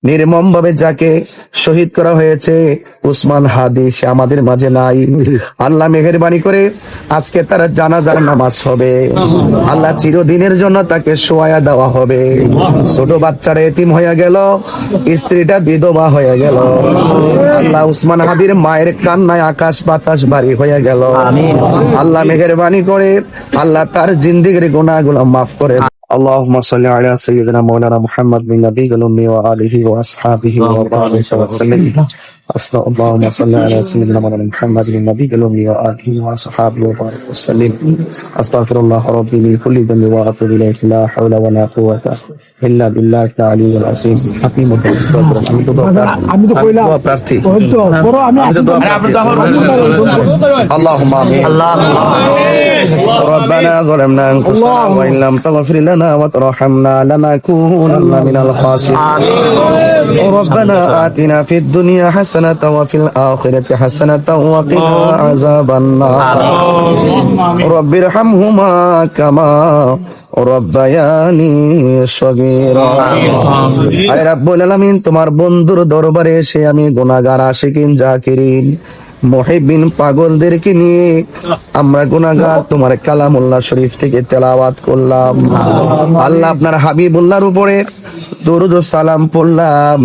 নির্মম ভাবে যাকে শহীদ করা হয়েছে উসমান হাদি, সে আমাদের মাঝে নাই। আল্লাহ মেহেরবানি করে আজকে তার জানাজার নামাজ হবে। আল্লাহ চিরদিনের জন্য তাকে শোয়া দেওয়া হবে। ছোট বাচ্চারা এতিম হয়ে গেল, স্ত্রীটা বিধবা হয়ে গেল। আল্লাহ উসমান হাদির মায়ের কান্নায় আকাশ বাতাস ভারী হয়ে গেল। আল্লাহ মেহেরবানি করে আল্লাহ তার জিন্দেগির গুনাহগুলো মাফ করে। اللهم صل على سيدنا مولانا محمد بن نبي الأمي وآله وأصحابه وبارك وسلم. اللهم صل على سيدنا مولانا محمد بن نبي الأمي وآله وأصحابه وبارك وسلم. أستغفر الله ربي من كل ذنب وأتوب إليه. لا حول ولا قوة إلا بالله العلي العظيم. حكيم আমি তো কইলাম প্রার্থী, اللهم آمين. ربنا ظلمنا أنفسنا وإن لم تغفر لنا وترحمنا لنكونن من الخاسرين. ربنا آتنا في الدنيا حسنة وفي الآخرة حسنة وقنا عذاب النار. رب ارحمهما كما রব্বায়ানি সগীরা। আয় রাব্বুল আলামিন, তোমার বন্ধুর দরবারে এসে আমি গুনাহগার আশিকিন জাকিরিন মুহিব্বিন পাগলদেরকে নিয়ে আমরা গুনাহগার তোমার কালামুল্লাহ শরীফ থেকে তেলাওয়াত করলাম। আল্লাহ আপনার হাবিবুল্লাহর উপরে দরুদ ও সালাম পড়লাম।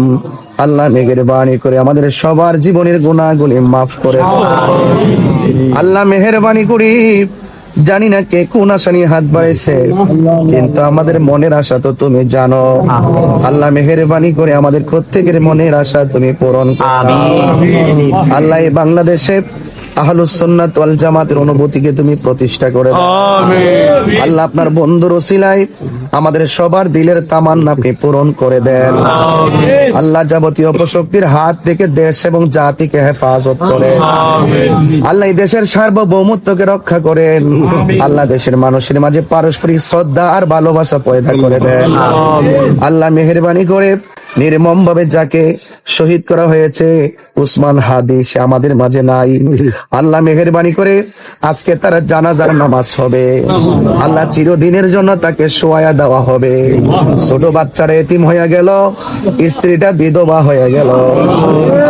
আল্লাহ মেহেরবানি করে আমাদের সবার জীবনের গুনাহগুলি মাফ করে দাও। আল্লাহ মেহেরবানি করি, জানি না কে কোন আশা নিয়ে হাত বাড়াইছে, কিন্তু আমাদের মনের আশা তো তুমি জানো। আল্লাহ মেহেরবানি করে আমাদের প্রত্যেকের মনের আশা তুমি পূরণ করো। আল্লাহ এই বাংলাদেশে আহলুস সুন্নাত ওয়াল জামাতের অনুভূতিকে তুমি প্রতিষ্ঠা করে দাও। আল্লাহ আপনার বন্ধুর ওসিলায় আমাদের সবার দিলের তামান্না আপনি পূরণ করে দেন। আল্লাহ যাবতীয় অপশক্তির হাত থেকে দেশ এবং জাতিকে হেফাজত করেন। আল্লাহ এই দেশের সার্বভৌমত্বকে রক্ষা করেন। আল্লাহ দেশের মানুষের মাঝে পারস্পরিক শ্রদ্ধা আর ভালোবাসা পয়দা করে দেন। আল্লাহ মেহেরবানি করে নির্মম ভাবে যাকে শহীদ করা হয়েছে উসমান হাদি, সে আমাদের মাঝে নাই। আল্লাহ মেহেরবানি করে আজকে তার জানাজার নামাজ হবে। আল্লাহ চিরদিনের জন্য তাকে শোয়া দেওয়া হবে। ছোট বাচ্চারা এতিম হয়ে গেল, স্ত্রীটা বিধবা হয়ে গেল।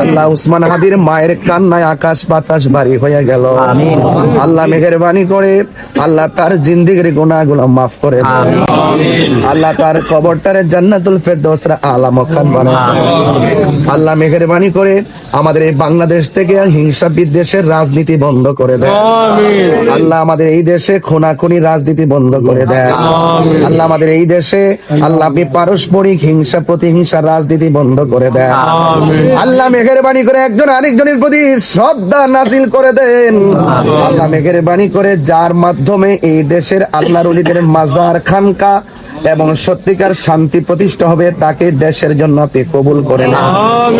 আল্লাহ উসমান হাদির মায়ের কান্নায় আকাশ বাতাস ভারী হয়ে গেল। আল্লাহ মেহেরবানি করে আল্লাহ তার জিন্দেগির গুনাহগুলো মাফ করে দেন। আল্লাহ তার কবরটারে জান্নাতুল ফেরদৌসের আলা মাকাম বানায় দেন। আল্লাহ মেহেরবানি করে আমাদের এই বাংলাদেশ থেকে হিংসা বিদ্বেষের রাজনীতি বন্ধ করে দেন। আল্লাহ আমাদের এই দেশে খুনাখুনি রাজনীতি বন্ধ করে দেন। আল্লাহ আমাদের এই দেশে আল্লাহ আপনি পারস্পরিক হিংসা প্রতিহিংসা রাজনীতি বন্ধ করে দেন। আল্লাহ মেহেরবানি করে একজন আরেকজনের প্রতি শ্রদ্ধা নাজিল করে দেন। আল্লাহ মেহেরবানি করে যার মাধ্যমে এই দেশের আল্লাহর ওলিদের মাজার খানকা এবং সত্যিকার শান্তি প্রতিষ্ঠা হবে, তাকে দেশের জন্য আপনি কবুল করে নেন।